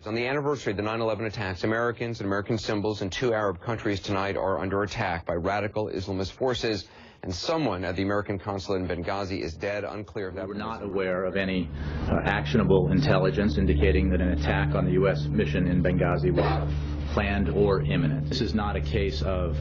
On the anniversary of the 9/11 attacks, Americans and American symbols in 2 Arab countries tonight are under attack by radical Islamist forces, and someone at the American consulate in Benghazi is dead. Unclear if that... We're not aware of any actionable intelligence indicating that an attack on the U.S. mission in Benghazi was planned or imminent. This is not a case of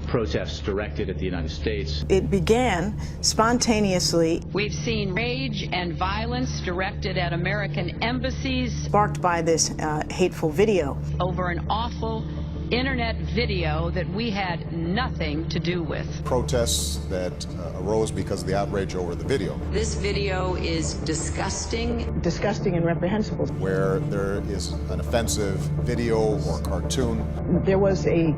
protests directed at the United States. It began spontaneously. We've seen rage and violence directed at American embassies. Sparked by this hateful video. Over an awful internet video that we had nothing to do with. Protests that arose because of the outrage over the video. This video is disgusting. Disgusting and reprehensible. Where there is an offensive video or cartoon. There was a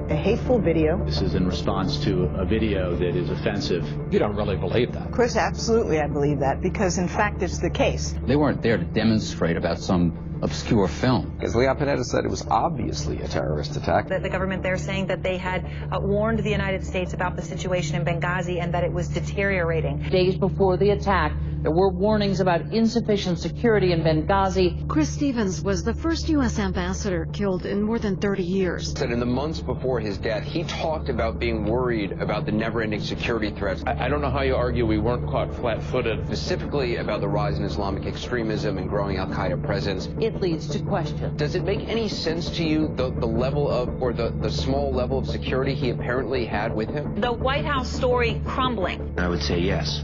hateful video. This is in response to a video that is offensive. You don't really believe that? Chris, absolutely I believe that, because in fact it's the case. They weren't there to demonstrate about some obscure film. As Leon Panetta said, it was obviously a terrorist attack. The government there saying that they had warned the United States about the situation in Benghazi and that it was deteriorating. Days before the attack, there were warnings about insufficient security in Benghazi. Chris Stevens was the first U.S. ambassador killed in more than 30 years. Said in the months before his death, he talked about being worried about the never-ending security threats. I don't know how you argue we weren't caught flat-footed. Specifically about the rise in Islamic extremism and growing al-Qaeda presence. It leads to questions. Does it make any sense to you the level of, or the small level of security he apparently had with him? The White House story crumbling. I would say yes.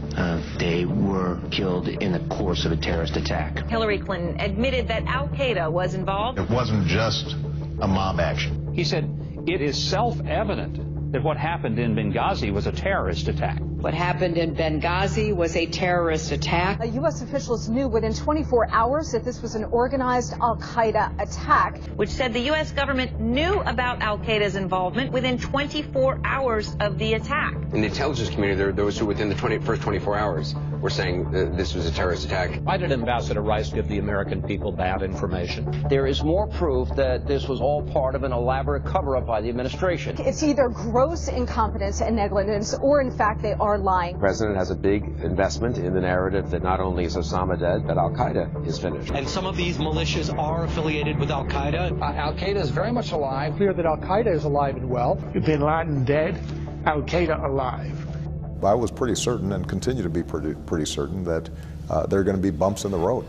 They were killed in the course of a terrorist attack. Hillary Clinton admitted that al-Qaeda was involved. It wasn't just a mob action. He said, it is self-evident that what happened in Benghazi was a terrorist attack. What happened in Benghazi was a terrorist attack. U.S. officials knew within 24 hours that this was an organized al-Qaeda attack. Which said the U.S. government knew about al-Qaeda's involvement within 24 hours of the attack. In the intelligence community, there are those who within the first 24 hours were saying this was a terrorist attack. Why did Ambassador Rice give the American people bad information? There is more proof that this was all part of an elaborate cover-up by the administration. It's either gross incompetence and negligence, or in fact they are lying. The president has a big investment in the narrative that not only is Osama dead, but al-Qaeda is finished. And some of these militias are affiliated with al-Qaeda. Al-Qaeda is very much alive. Clear that al-Qaeda is alive and well. Bin Laden dead, al-Qaeda alive. I was pretty certain, and continue to be pretty certain, that there are going to be bumps in the road.